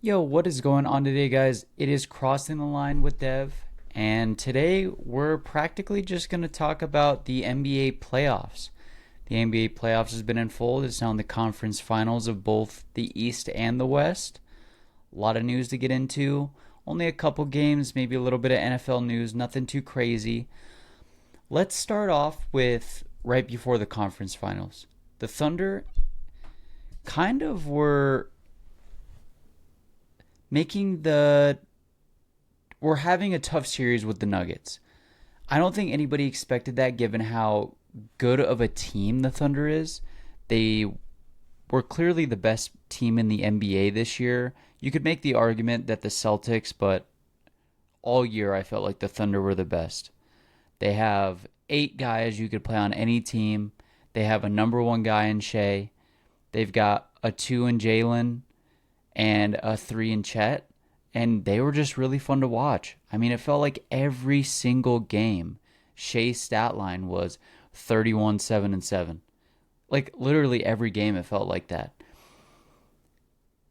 Yo, what is going on today, guys? It is Crossing the Line with Dev, and today we're practically just going to talk about the NBA playoffs. The NBA playoffs has been in full. It's now in the conference finals of both the East and the West. A lot of news to get into. Only a couple games, maybe a little bit of NFL news, nothing too crazy. Let's start off with right before the conference finals. The Thunder kind of were making the we're having a tough series with the Nuggets. I don't think anybody expected that given how good of a team the Thunder is. They were clearly the best team in the NBA this year. You could make the argument that the Celtics, but all year I felt like the Thunder were the best. They have 8 guys you could play on any team. They have a number one guy in Shea. They've got a 2 in Jalen and a 3 in Chet, and they were just really fun to watch. I mean, it felt like every single game, Shea's stat line was 31, 7, and 7. Like, literally every game, it felt like that.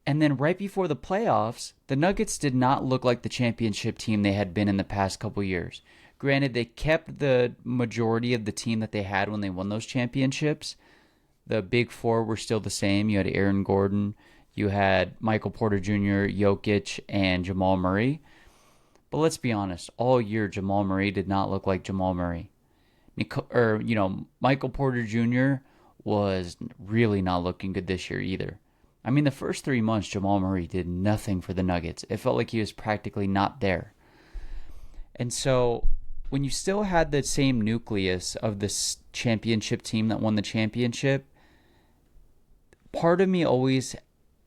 And then right before the playoffs, the Nuggets did not look like the championship team they had been in the past couple years. Granted, they kept the majority of the team that they had when they won those championships. The big four were still the same. You had Aaron Gordon, you had Michael Porter Jr., Jokic, and Jamal Murray. But let's be honest, all year Jamal Murray did not look like Jamal Murray. Michael Porter Jr. was really not looking good this year either. I mean, the first 3 months, Jamal Murray did nothing for the Nuggets. It felt like he was practically not there. And so, when you still had the same nucleus of this championship team that won the championship, part of me always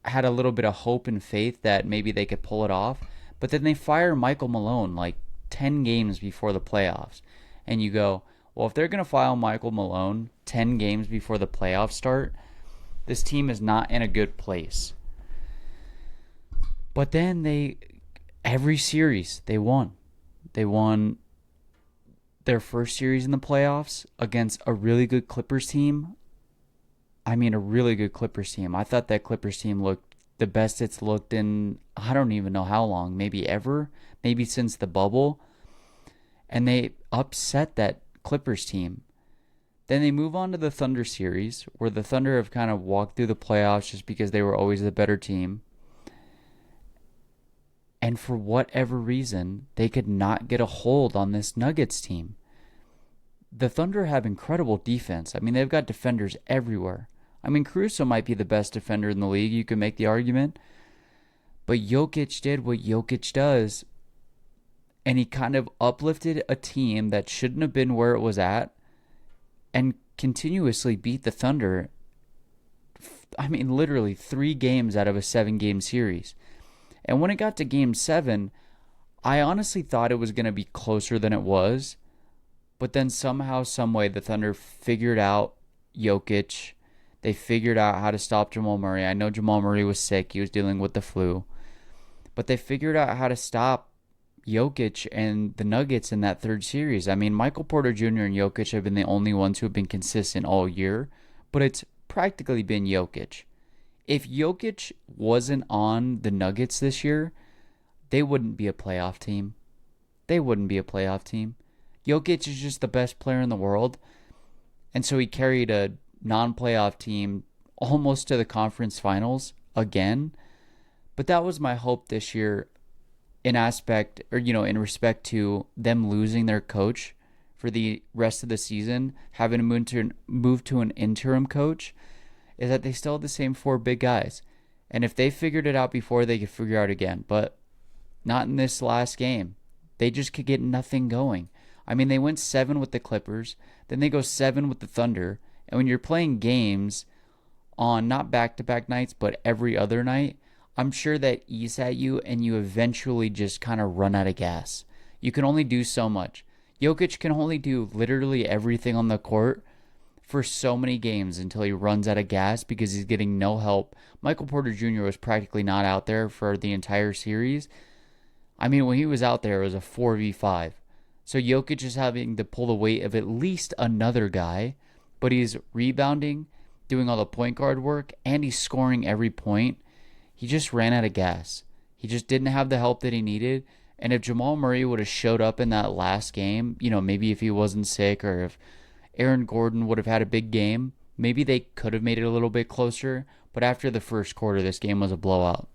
had a little bit of hope and faith that maybe they could pull it off. But then they fire Michael Malone like 10 games before the playoffs. And you go, well, if they're going to fire Michael Malone 10 games before the playoffs start, this team is not in a good place. But then every series, they won. They won their first series in the playoffs against a really good Clippers team. I mean, a really good Clippers team. I thought that Clippers team looked the best it's looked in, I don't even know how long, maybe ever, maybe since the bubble. And they upset that Clippers team. Then they move on to the Thunder series, where the Thunder have kind of walked through the playoffs just because they were always the better team. And for whatever reason, they could not get a hold on this Nuggets team. The Thunder have incredible defense. I mean, they've got defenders everywhere. I mean, Caruso might be the best defender in the league. You can make the argument. But Jokic did what Jokic does. And he kind of uplifted a team that shouldn't have been where it was at and continuously beat the Thunder. I mean, literally 3 games out of a 7-game series. And when it got to game 7, I honestly thought it was going to be closer than it was. But then somehow, someway, the Thunder figured out Jokic. They figured out how to stop Jamal Murray. I know Jamal Murray was sick. He was dealing with the flu. But they figured out how to stop Jokic and the Nuggets in that third series. I mean, Michael Porter Jr. and Jokic have been the only ones who have been consistent all year. But it's practically been Jokic. If Jokic wasn't on the Nuggets this year, they wouldn't be a playoff team. They wouldn't be a playoff team. Jokic is just the best player in the world. And so he carried a non-playoff team almost to the conference finals again. But that was my hope this year in respect to them losing their coach for the rest of the season, having to move to an interim coach, is that they still have the same 4 big guys. And if they figured it out before, they could figure out again. But not in this last game. They just could get nothing going. I mean, they went 7 with the Clippers, then they go 7 with the Thunder. And when you're playing games on not back-to-back nights, but every other night, I'm sure that eats at you and you eventually just kind of run out of gas. You can only do so much. Jokic can only do literally everything on the court for so many games until he runs out of gas because he's getting no help. Michael Porter Jr. was practically not out there for the entire series. I mean, when he was out there, it was a 4v5. So Jokic is having to pull the weight of at least another guy, but he's rebounding, doing all the point guard work, and he's scoring every point. He just ran out of gas. He just didn't have the help that he needed. And if Jamal Murray would have showed up in that last game, maybe if he wasn't sick or if Aaron Gordon would have had a big game, maybe they could have made it a little bit closer. But after the first quarter, this game was a blowout.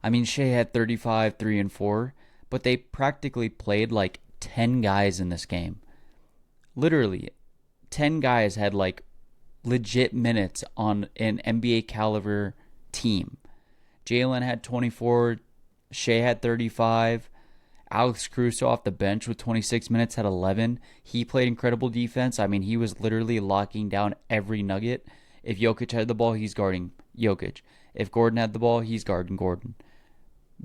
I mean, Shea had 35, 3, and 4, but they practically played like 10 guys in this game. Literally, 10 guys had like legit minutes on an NBA caliber team. Jalen had 24, Shea had 35, Alex Caruso off the bench with 26 minutes had 11. He played incredible defense. I mean, he was literally locking down every Nugget. If Jokic had the ball, he's guarding Jokic. If Gordon had the ball, he's guarding Gordon.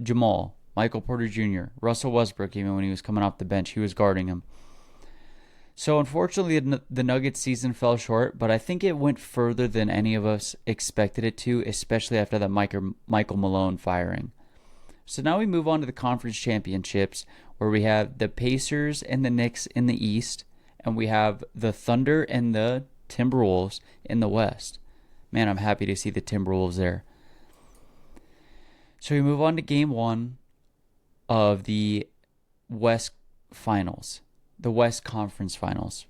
Jamal, Michael Porter Jr., Russell Westbrook, even when he was coming off the bench, he was guarding him. So unfortunately, the Nuggets season fell short, but I think it went further than any of us expected it to, especially after that Michael Malone firing. So now we move on to the conference championships, where we have the Pacers and the Knicks in the East, and we have the Thunder and the Timberwolves in the West. Man, I'm happy to see the Timberwolves there. So we move on to game 1 of the West Finals, the West Conference Finals.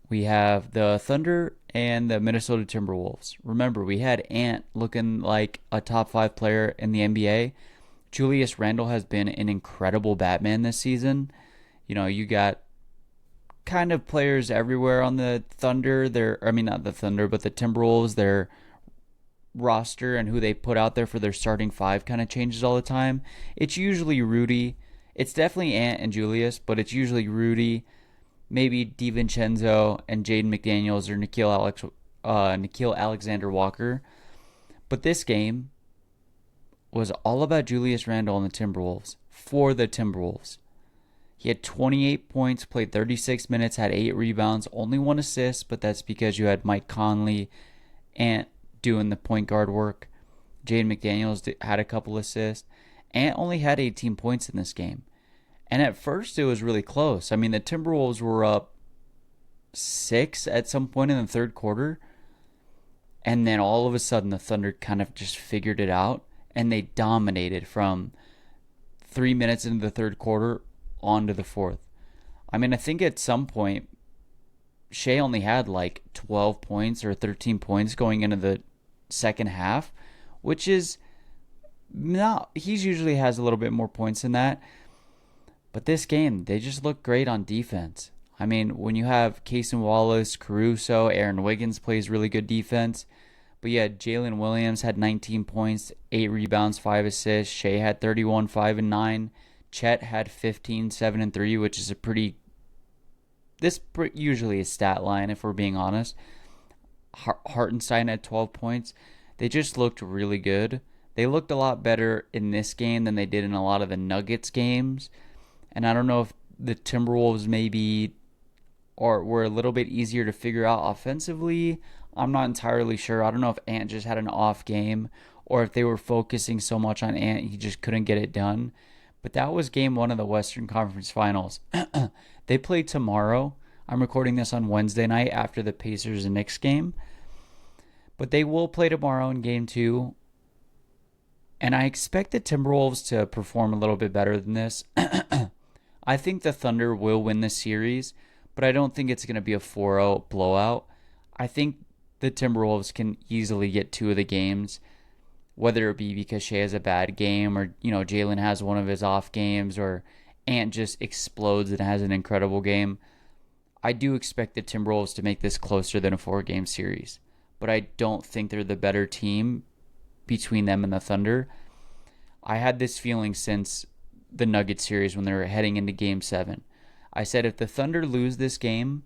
We have the Thunder and the Minnesota Timberwolves. Remember, we had Ant looking like a top 5 player in the NBA. Julius Randle has been an incredible Batman this season. You got kind of players everywhere on the Thunder. Not the Thunder, but the Timberwolves. Their roster and who they put out there for their starting 5 kind of changes all the time. It's usually Rudy. It's definitely Ant and Julius, but it's usually Rudy, maybe DiVincenzo and Jaden McDaniels or Nickeil Alexander Walker. But this game was all about Julius Randle and the Timberwolves for the Timberwolves. He had 28 points, played 36 minutes, had 8 rebounds, only 1 assist, but that's because you had Mike Conley, Ant doing the point guard work. Jaden McDaniels had a couple assists. Ant only had 18 points in this game. And at first it was really close. I mean, the Timberwolves were up 6 at some point in the third quarter. And then all of a sudden the Thunder kind of just figured it out. And they dominated from 3 minutes into the third quarter on to the fourth. I mean, I think at some point Shea only had like 12 points or 13 points going into the second half, which is not, he usually has a little bit more points than that. But this game, they just look great on defense. I mean, when you have Cason Wallace, Caruso, Aaron Wiggins plays really good defense. But yeah, Jalen Williams had 19 points, 8 rebounds, 5 assists. Shea had 31, 5, and 9. Chet had 15, 7, and 3, which is usually a stat line if we're being honest. Hartenstein had 12 points. They just looked really good. They looked a lot better in this game than they did in a lot of the Nuggets games. And I don't know if the Timberwolves were a little bit easier to figure out offensively. I'm not entirely sure. I don't know if Ant just had an off game or if they were focusing so much on Ant he just couldn't get it done. But that was game 1 of the Western Conference Finals. They play tomorrow. I'm recording this on Wednesday night after the Pacers and Knicks game. But they will play tomorrow in game 2. And I expect the Timberwolves to perform a little bit better than this. I think the Thunder will win this series, but I don't think it's going to be a 4-0 blowout. I think the Timberwolves can easily get 2 of the games, whether it be because Shea has a bad game or, Jalen has one of his off games or Ant just explodes and has an incredible game. I do expect the Timberwolves to make this closer than a 4-game series, but I don't think they're the better team between them and the Thunder. I had this feeling since the Nuggets series when they were heading into Game 7. I said if the Thunder lose this game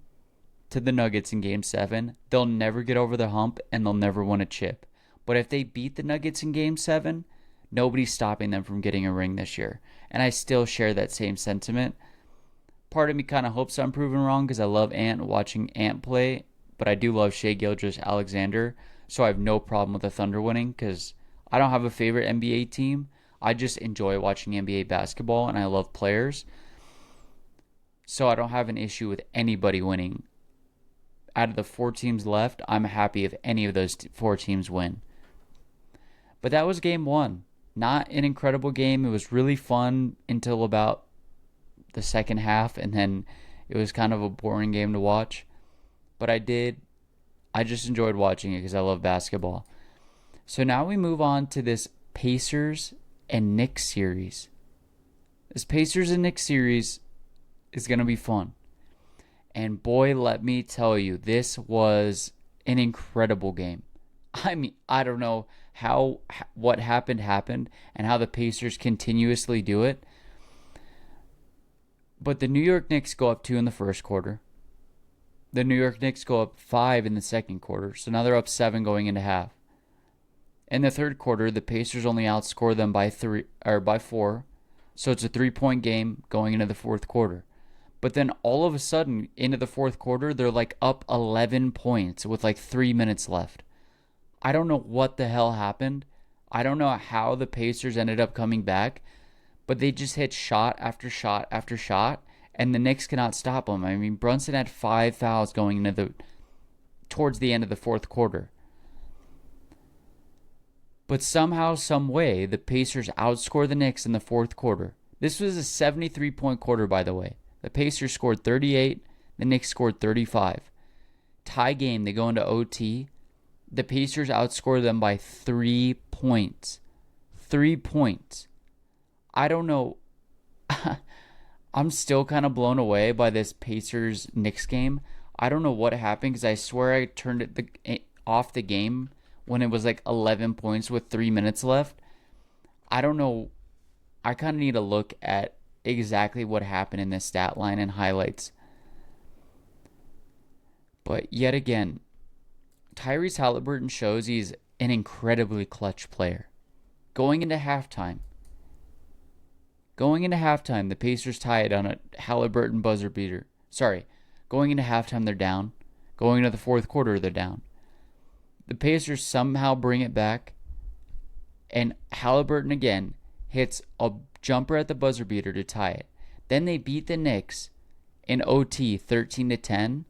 to the Nuggets in Game 7, they'll never get over the hump and they'll never win a chip. But if they beat the Nuggets in Game 7, nobody's stopping them from getting a ring this year. And I still share that same sentiment. Part of me kind of hopes I'm proven wrong because I love watching Ant play, but I do love Shai Gilgeous-Alexander, so I have no problem with the Thunder winning because I don't have a favorite NBA team. I just enjoy watching NBA basketball and I love players. So I don't have an issue with anybody winning. Out of the 4 teams left, I'm happy if any of those 4 teams win. But that was game 1. Not an incredible game. It was really fun until about the second half, and then it was kind of a boring game to watch. But I just enjoyed watching it because I love basketball. So now we move on to this Pacers and Knicks series. This Pacers and Knicks series is going to be fun. And boy, let me tell you, this was an incredible game. I mean, I don't know how what happened, and how the Pacers continuously do it. But the New York Knicks go up 2 in the first quarter. The New York Knicks go up 5 in the second quarter. So now they're up 7 going into half. In the third quarter, the Pacers only outscore them by 4. So it's a 3-point game going into the fourth quarter. But then all of a sudden, into the fourth quarter, they're like up 11 points with like 3 minutes left. I don't know what the hell happened. I don't know how the Pacers ended up coming back. But they just hit shot after shot after shot. And the Knicks cannot stop them. I mean, Brunson had 5 fouls going into towards the end of the fourth quarter. But somehow, some way, the Pacers outscore the Knicks in the fourth quarter. This was a 73-point quarter, by the way. The Pacers scored 38. The Knicks scored 35. Tie game, they go into OT. The Pacers outscore them by 3 points. 3 points. I don't know. I'm still kind of blown away by this Pacers-Knicks game. I don't know what happened because I swear I turned it off the game when it was like 11 points with 3 minutes left. I don't know. I kind of need to look at exactly what happened in this stat line and highlights. But yet again, Tyrese Halliburton shows he's an incredibly clutch player. Going into halftime, the Pacers tie it on a Halliburton buzzer beater. Sorry, going into halftime, they're down. Going into the fourth quarter, they're down. The Pacers somehow bring it back, and Halliburton again hits a jumper at the buzzer beater to tie it. Then they beat the Knicks in OT 13-10.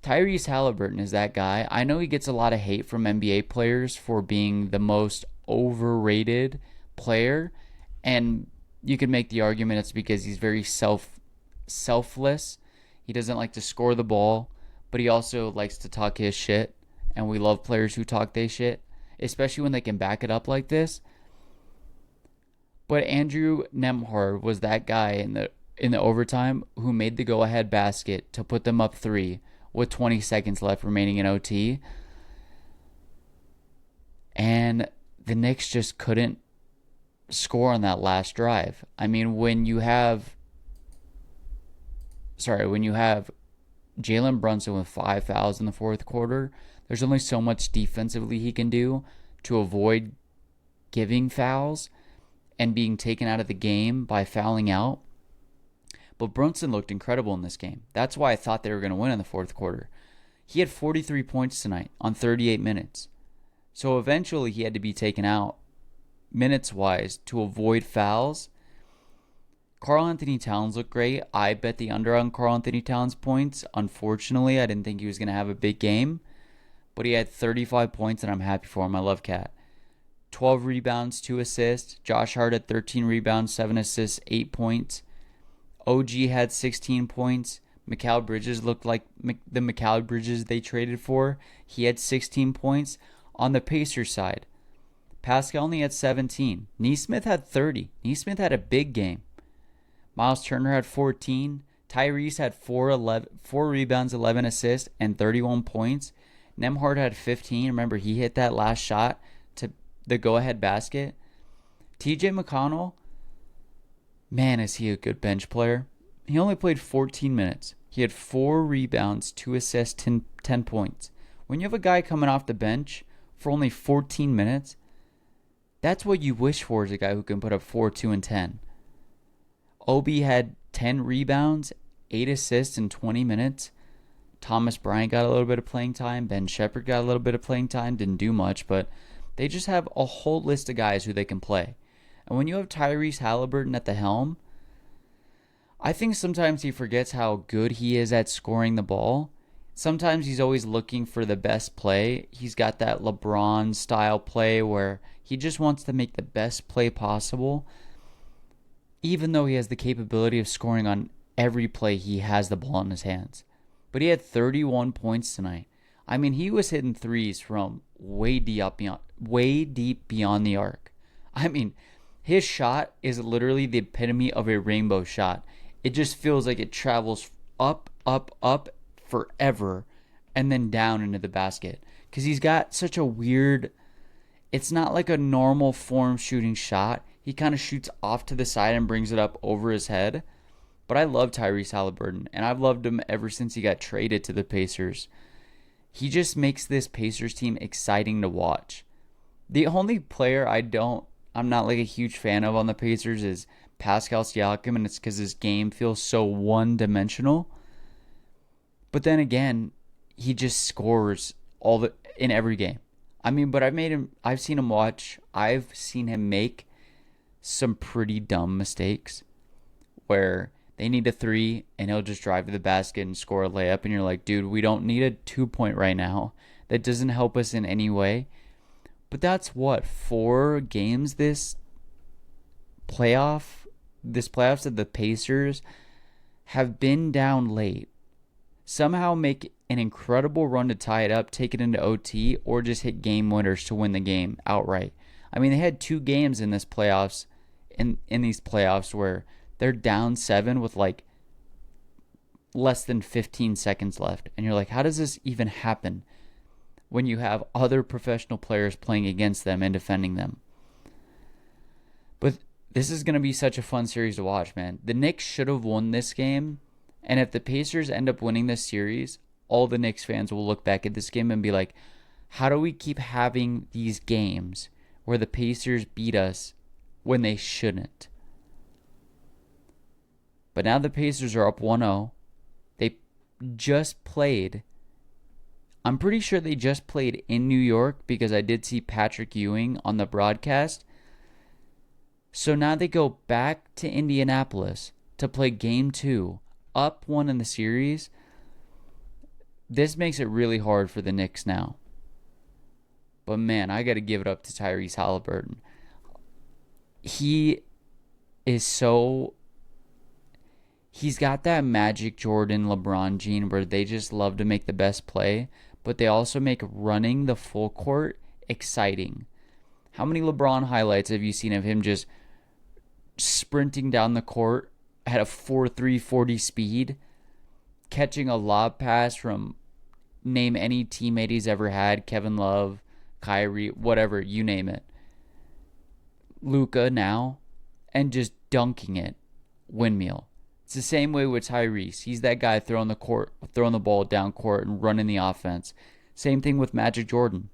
Tyrese Halliburton is that guy. I know he gets a lot of hate from NBA players for being the most overrated player, and you could make the argument it's because he's very selfless. He doesn't like to score the ball, but he also likes to talk his shit, and we love players who talk their shit, especially when they can back it up like this. But Andrew Nembhard was that guy in the overtime who made the go-ahead basket to put them up 3 with 20 seconds left remaining in OT. And the Knicks just couldn't score on that last drive. I mean, when you have Jalen Brunson with 5 fouls in the fourth quarter, there's only so much defensively he can do to avoid giving fouls and being taken out of the game by fouling out. But Brunson looked incredible in this game. That's why I thought they were going to win in the fourth quarter. He had 43 points tonight on 38 minutes. So eventually he had to be taken out minutes-wise to avoid fouls. Karl-Anthony Towns looked great. I bet the under on Karl-Anthony Towns' points. Unfortunately, I didn't think he was going to have a big game. But he had 35 points, and I'm happy for him. I love Cat. 12 rebounds, 2 assists. Josh Hart had 13 rebounds, 7 assists, 8 points. OG had 16 points. Mikal Bridges looked like the Mikal Bridges they traded for. He had 16 points. On the Pacers side, Pascal only had 17. Nesmith had 30. Nesmith had a big game. Miles Turner had 14. Tyrese had 4 rebounds, 11 assists, and 31 points. Nembhard had 15. Remember, he hit that last shot to the go-ahead basket. TJ McConnell, man, is he a good bench player. He only played 14 minutes. He had 4 rebounds, 2 assists, 10 points. When you have a guy coming off the bench for only 14 minutes, that's what you wish for, is a guy who can put up 4, 2, and 10. Obi had 10 rebounds, 8 assists in 20 minutes. Thomas Bryant got a little bit of playing time. Ben Shepherd got a little bit of playing time. Didn't do much, but they just have a whole list of guys who they can play. And when you have Tyrese Halliburton at the helm, I think sometimes he forgets how good he is at scoring the ball. sometimes he's always looking for the best play. He's got that LeBron style play where he just wants to make the best play possible, even though he has the capability of scoring on every play he has the ball in his hands. But he had 31 points tonight. I mean, he was hitting threes from way deep beyond the arc. I mean, his shot is literally the epitome of a rainbow shot. It just feels like it travels up, up, up forever and then down into the basket. Because he's got such a weird, it's not like a normal form shooting shot. He kind of shoots off to the side and brings it up over his head. But I love Tyrese Halliburton, and I've loved him ever since he got traded to the Pacers. He just makes this Pacers team exciting to watch. The only player I'm not like a huge fan of on the Pacers is Pascal Siakam, and it's because his game feels so one-dimensional. But then again, he just scores in every game. I mean, but I've seen him make some pretty dumb mistakes where they need a three and he'll just drive to the basket and score a layup, and you're like, dude, we don't need a 2-point right now. That doesn't help us in any way. But that's 4 games this playoffs that the Pacers have been down late. Somehow make an incredible run to tie it up, take it into OT, or just hit game winners to win the game outright. I mean, they had 2 games in these playoffs where they're down 7 with like less than 15 seconds left. And you're like, how does this even happen when you have other professional players playing against them and defending them? But this is going to be such a fun series to watch, man. The Knicks should have won this game. And if the Pacers end up winning this series, all the Knicks fans will look back at this game and be like, how do we keep having these games where the Pacers beat us when they shouldn't? But now the Pacers are up 1-0. They just played. I'm pretty sure they just played in New York because I did see Patrick Ewing on the broadcast. So now they go back to Indianapolis to play game 2, up 1 in the series. This makes it really hard for the Knicks now. But man, I got to give it up to Tyrese Halliburton. He is so... He's got that Magic Jordan LeBron gene where they just love to make the best play, but they also make running the full court exciting. How many LeBron highlights have you seen of him just sprinting down the court at a 4.3 40 speed, catching a lob pass from name any teammate he's ever had, Kevin Love, Kyrie, whatever, you name it, Luka now, and just dunking it, windmill. It's the same way with Tyrese. He's that guy throwing the ball down court and running the offense. Same thing with Magic Jordan.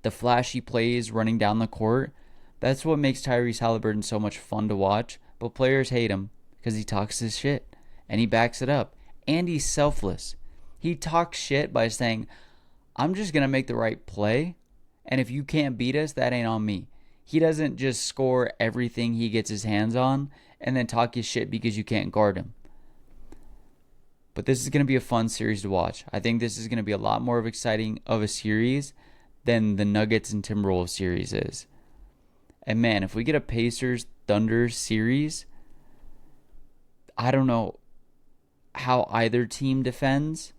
The flashy plays running down the court, that's what makes Tyrese Halliburton so much fun to watch. But players hate him because he talks his shit and he backs it up. And he's selfless. He talks shit by saying, I'm just going to make the right play, and if you can't beat us, that ain't on me. He doesn't just score everything he gets his hands on and then talk his shit because you can't guard him. But this is going to be a fun series to watch. I think this is going to be a lot more exciting of a series than the Nuggets and Timberwolves series is. And man, if we get a Pacers-Thunder series, I don't know how either team defends.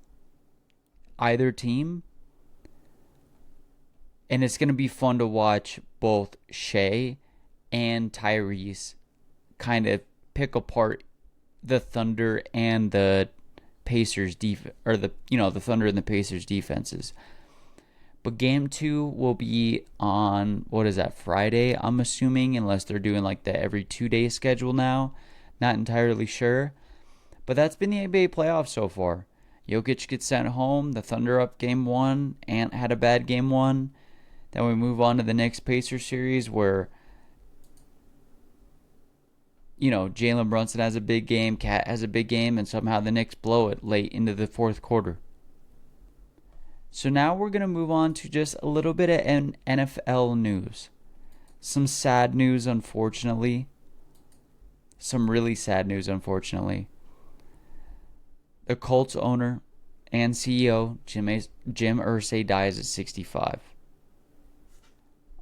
Either team. And it's going to be fun to watch both Shea and Tyrese kind of pick apart the Thunder and the Pacers the Thunder and the Pacers defenses. But game 2 will be on, Friday, I'm assuming, unless they're doing like the every 2-day schedule now. Not entirely sure. But that's been the NBA playoffs so far. Jokic gets sent home, the Thunder up game 1, Ant had a bad game 1. Then we move on to the next Pacers series where, Jalen Brunson has a big game, Cat has a big game, and somehow the Knicks blow it late into the fourth quarter. So now we're going to move on to just a little bit of NFL news. Some sad news, unfortunately. Some really sad news, unfortunately. The Colts owner, and CEO Jim Irsay dies at 65.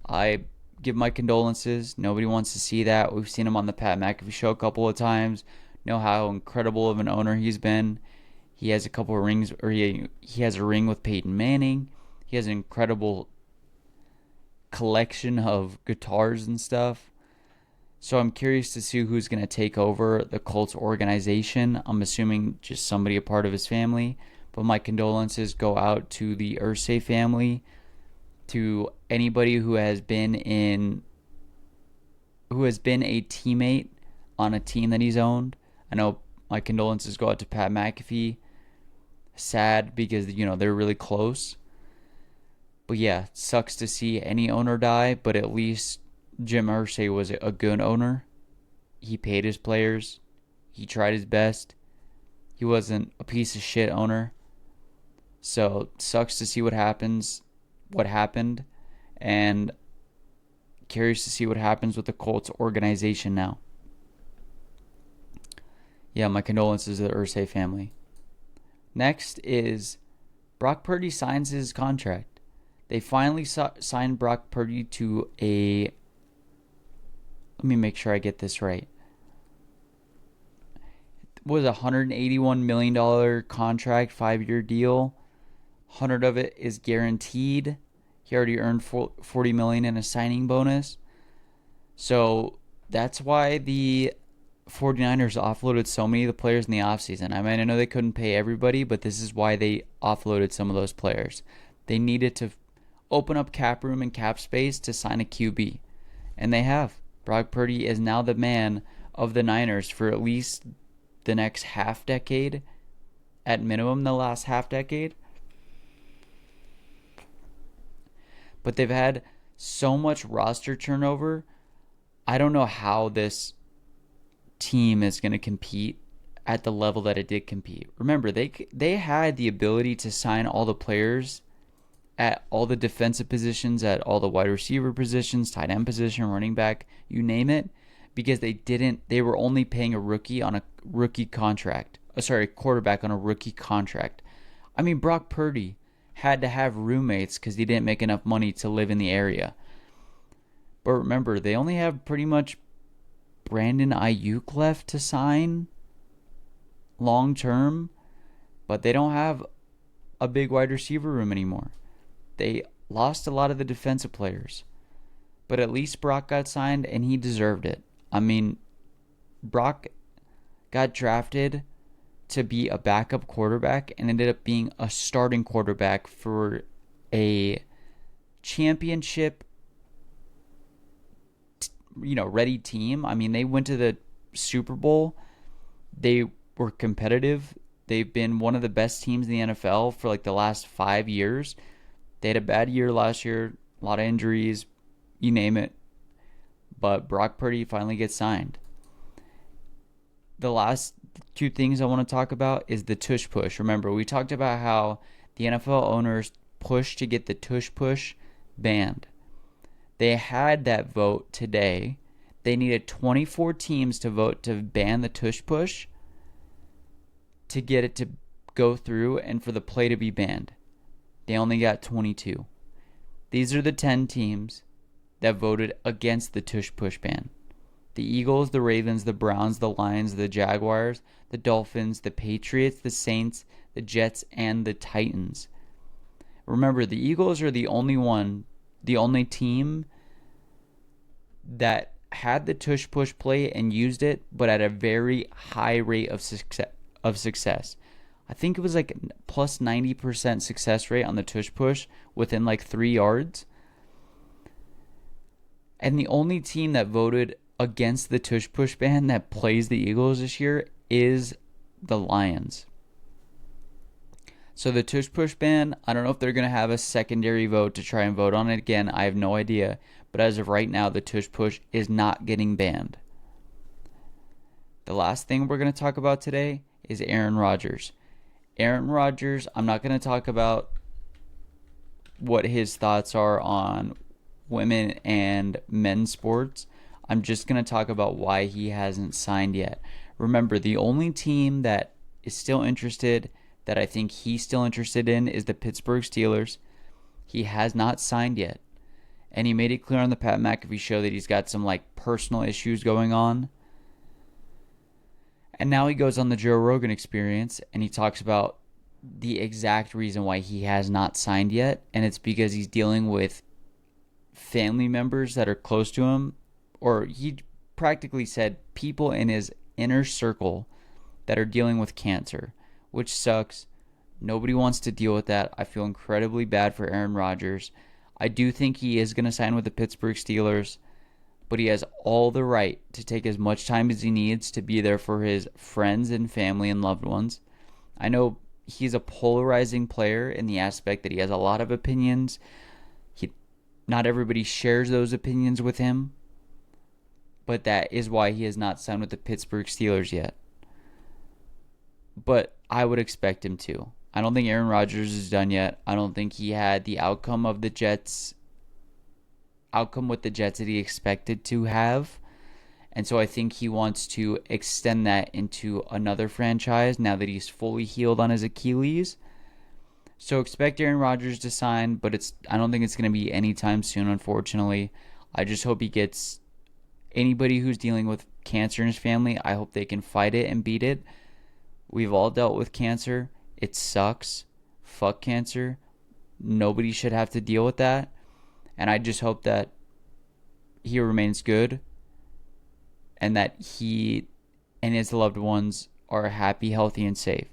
I give my condolences. Nobody wants to see that. We've seen him on the Pat McAfee show a couple of times. Know how incredible of an owner he's been. He has a couple of rings, or he has a ring with Peyton Manning. He has an incredible collection of guitars and stuff. So I'm curious to see who's going to take over the Colts organization. I'm assuming just somebody a part of his family. But my condolences go out to the Irsay family, to anybody who has been a teammate on a team that he's owned. I know my condolences go out to Pat McAfee. Sad because, they're really close. But yeah, it sucks to see any owner die, but at least Jim Irsay was a good owner. He paid his players. He tried his best. He wasn't a piece of shit owner. So sucks to see what happened, and curious to see what happens with the Colts organization now. Yeah, my condolences to the Irsay family. Next is Brock Purdy signs his contract. They finally signed Brock Purdy to a... Let me make sure I get this right. It was a $181 million contract, 5-year deal. 100 of it is guaranteed. He already earned $40 million in a signing bonus. So that's why the 49ers offloaded so many of the players in the offseason. I mean, I know they couldn't pay everybody, but this is why they offloaded some of those players. They needed to open up cap room and cap space to sign a QB. And they have. Brock Purdy is now the man of the Niners for at least the next half decade. At minimum, the last half decade. But they've had so much roster turnover. I don't know how this team is going to compete at the level that it did compete. Remember, they had the ability to sign all the players at all the defensive positions, at all the wide receiver positions, tight end position, running back, you name it, because they were only paying a rookie on a rookie contract. Quarterback on a rookie contract. I mean, Brock Purdy had to have roommates because he didn't make enough money to live in the area. But remember, they only have pretty much Brandon Ayuk left to sign long term, but they don't have a big wide receiver room anymore. They lost a lot of the defensive players, but at least Brock got signed and he deserved it. I mean, Brock got drafted to be a backup quarterback and ended up being a starting quarterback for a championship ready team. I mean, they went to the Super Bowl. They were competitive. They've been one of the best teams in the NFL for like the last 5 years. They had a bad year last year, a lot of injuries, you name it. But Brock Purdy finally gets signed. The last two things I want to talk about is the tush push. Remember, we talked about how the NFL owners pushed to get the tush push banned. They had that vote today. They needed 24 teams to vote to ban the tush push to get it to go through and for the play to be banned. They only got 22. These are the 10 teams that voted against the tush push ban. The Eagles, the Ravens, the Browns, the Lions, the Jaguars, the Dolphins, the Patriots, the Saints, the Jets, and the Titans. Remember, the Eagles are the only team that had the tush push play and used it, but at a very high rate of success. I think it was like plus 90% success rate on the tush push within like 3 yards. And the only team that voted against the tush push ban that plays the Eagles this year is the Lions. So the tush push ban, I don't know if they're going to have a secondary vote to try and vote on it again. I have no idea. But as of right now, the tush push is not getting banned. The last thing we're going to talk about today is Aaron Rodgers. Aaron Rodgers, I'm not going to talk about what his thoughts are on women and men's sports. I'm just going to talk about why he hasn't signed yet. Remember, the only team that is still interested that I think he's still interested in is the Pittsburgh Steelers. He has not signed yet. And he made it clear on the Pat McAfee show that he's got some like personal issues going on. And now he goes on the Joe Rogan Experience and he talks about the exact reason why he has not signed yet. And it's because he's dealing with family members that are close to him. Or he practically said people in his inner circle that are dealing with cancer, which sucks. Nobody wants to deal with that. I feel incredibly bad for Aaron Rodgers. I do think he is going to sign with the Pittsburgh Steelers, but he has all the right to take as much time as he needs to be there for his friends and family and loved ones. I know he's a polarizing player in the aspect that he has a lot of opinions. Not everybody shares those opinions with him, but that is why he has not signed with the Pittsburgh Steelers yet. But I would expect him to. I don't think Aaron Rodgers is done yet. I don't think he had the outcome with the Jets that he expected to have. And so I think he wants to extend that into another franchise now that he's fully healed on his Achilles. So expect Aaron Rodgers to sign, but I don't think it's going to be anytime soon, unfortunately. I just hope he gets anybody who's dealing with cancer in his family. I hope they can fight it and beat it. We've all dealt with cancer. It sucks. Fuck cancer. Nobody should have to deal with that. And I just hope that he remains good and that he and his loved ones are happy, healthy, and safe.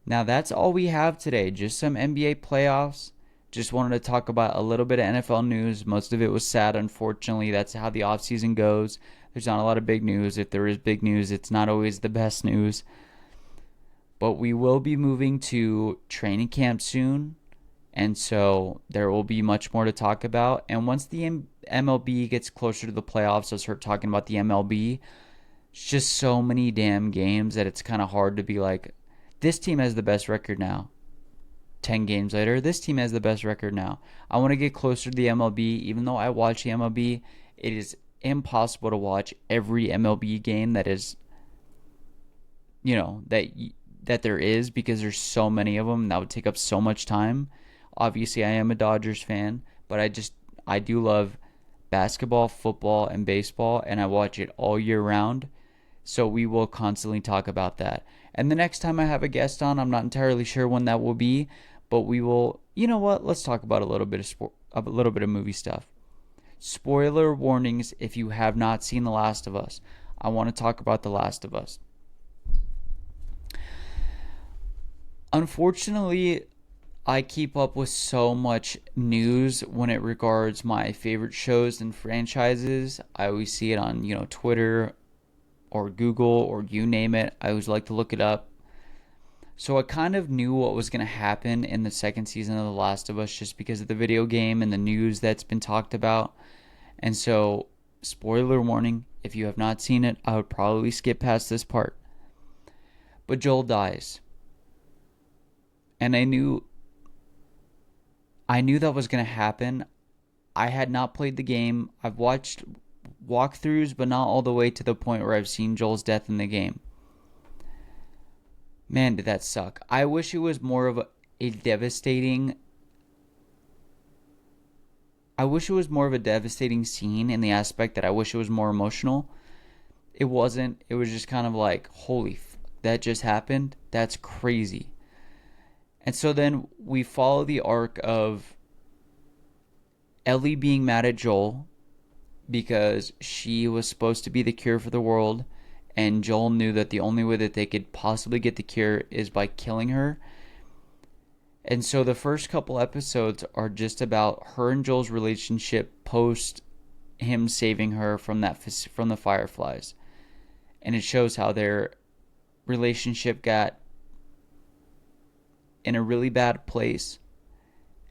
Now that's all we have today. Just some NBA playoffs. Just wanted to talk about a little bit of NFL news. Most of it was sad, unfortunately. That's how the offseason goes. There's not a lot of big news. If there is big news, it's not always the best news. But we will be moving to training camp soon. And so there will be much more to talk about. And once the MLB gets closer to the playoffs, I'll start talking about the MLB. It's just so many damn games that it's kind of hard to be like, this team has the best record now. 10 games later, this team has the best record now. I want to get closer to the MLB. Even though I watch the MLB, it is impossible to watch every MLB game that is, that there is, because there's so many of them and that would take up so much time. Obviously, I am a Dodgers fan, but I do love basketball, football, and baseball, and I watch it all year round. So we will constantly talk about that. And the next time I have a guest on, I'm not entirely sure when that will be, but we will. You know what? Let's talk about a little bit of movie stuff. Spoiler warnings if you have not seen The Last of Us. I want to talk about The Last of Us. Unfortunately, I keep up with so much news when it regards my favorite shows and franchises. I always see it on, Twitter or Google or you name it. I always like to look it up. So I kind of knew what was going to happen in the second season of The Last of Us just because of the video game and the news that's been talked about. And so, spoiler warning, if you have not seen it, I would probably skip past this part. But Joel dies. And I knew that was going to happen. I had not played the game. I've watched walkthroughs, but not all the way to the point where I've seen Joel's death in the game. Man, did that suck. I wish it was more of a devastating scene in the aspect that I wish it was more emotional. It wasn't. It was just kind of like, holy that just happened? That's crazy. And so then we follow the arc of Ellie being mad at Joel because she was supposed to be the cure for the world, and Joel knew that the only way that they could possibly get the cure is by killing her. And so the first couple episodes are just about her and Joel's relationship post him saving her from the Fireflies. And it shows how their relationship got in a really bad place,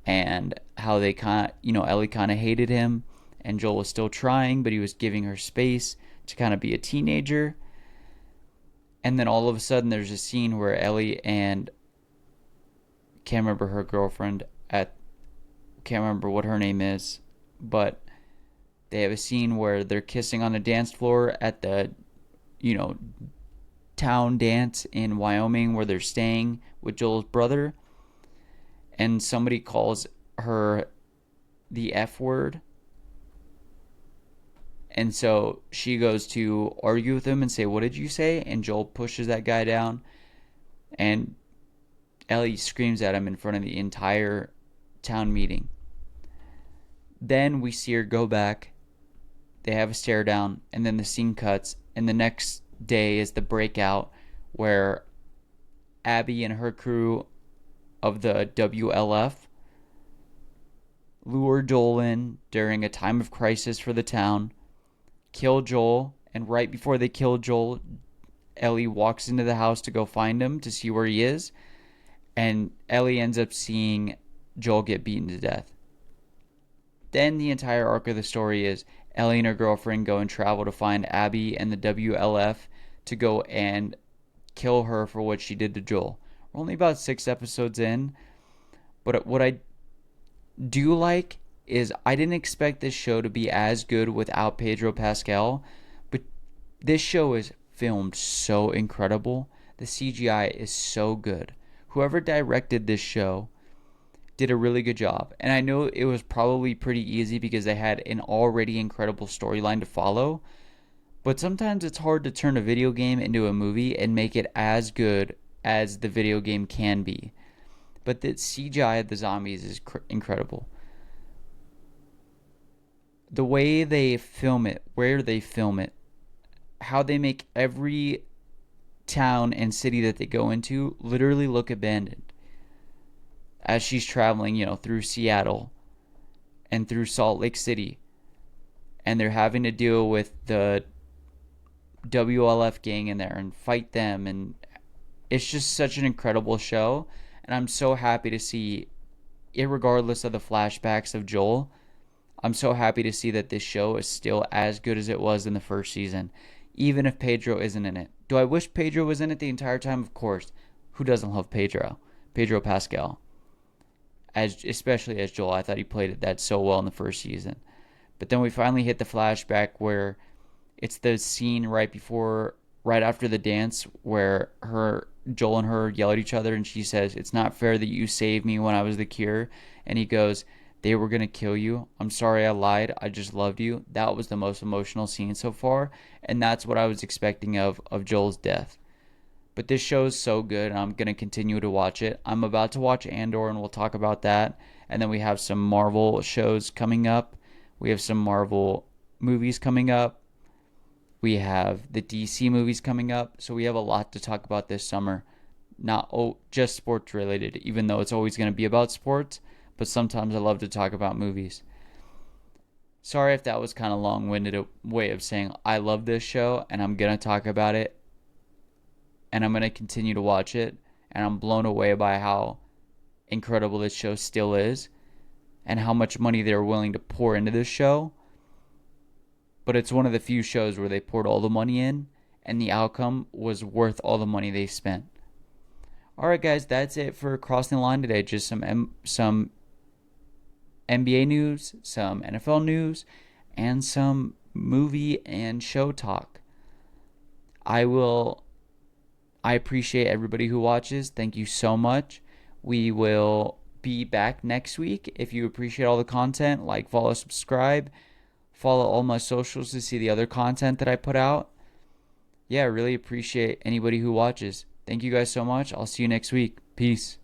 and how they Ellie kind of hated him, and Joel was still trying, but he was giving her space to kind of be a teenager. And then all of a sudden there's a scene where Ellie and can't remember her girlfriend can't remember what her name is, but they have a scene where they're kissing on the dance floor at the town dance in Wyoming where they're staying with Joel's brother, and somebody calls her the F word. And so she goes to argue with him and say, "What did you say?" And Joel pushes that guy down, and Ellie screams at him in front of the entire town meeting. Then we see her go back. They have a stare down, and then the scene cuts, and the next day is the breakout where Abby and her crew of the WLF lure Joel in during a time of crisis for the town, kill Joel, and right before they kill Joel, Ellie walks into the house to go find him to see where he is, and Ellie ends up seeing Joel get beaten to death. Then the entire arc of the story is Ellie and her girlfriend go and travel to find Abby and the WLF to go and kill her for what she did to Joel. We're only about 6 episodes in, but what I do like is I didn't expect this show to be as good without Pedro Pascal, but this show is filmed so incredible. The CGI is so good. Whoever directed this show did a really good job. And I know it was probably pretty easy because they had an already incredible storyline to follow. But sometimes it's hard to turn a video game into a movie and make it as good as the video game can be. But the CGI of the zombies is incredible. The way they film it, where they film it, how they make every town and city that they go into literally look abandoned. As she's traveling, through Seattle and through Salt Lake City, and they're having to deal with the WLF gang in there and fight them, and it's just such an incredible show, and I'm so happy to see, irregardless of the flashbacks of Joel, I'm so happy to see that this show is still as good as it was in the first season, even if Pedro isn't in it. Do I wish Pedro was in it the entire time? Of course. Who doesn't love Pedro Pascal? Especially as Joel. I thought he played that so well in the first season. But then we finally hit the flashback where it's the scene right after the dance where Joel and her yell at each other, and she says, "It's not fair that you saved me when I was the cure." And he goes, "They were going to kill you. I'm sorry I lied. I just loved you." That was the most emotional scene so far, and that's what I was expecting of Joel's death. But this show is so good, and I'm going to continue to watch it. I'm about to watch Andor, and we'll talk about that. And then we have some Marvel shows coming up. We have some Marvel movies coming up. We have the DC movies coming up. So we have a lot to talk about this summer. Not just sports related, even though it's always going to be about sports. But sometimes I love to talk about movies. Sorry if that was kind of long-winded way of saying I love this show, and I'm going to talk about it. And I'm going to continue to watch it. And I'm blown away by how incredible this show still is. And how much money they're willing to pour into this show. But it's one of the few shows where they poured all the money in. And the outcome was worth all the money they spent. Alright guys, that's it for Crossing the Line today. Just some NBA news, some NFL news, and some movie and show talk. I appreciate everybody who watches. Thank you so much. We will be back next week. If you appreciate all the content, like, follow, subscribe. Follow all my socials to see the other content that I put out. Yeah, I really appreciate anybody who watches. Thank you guys so much. I'll see you next week. Peace.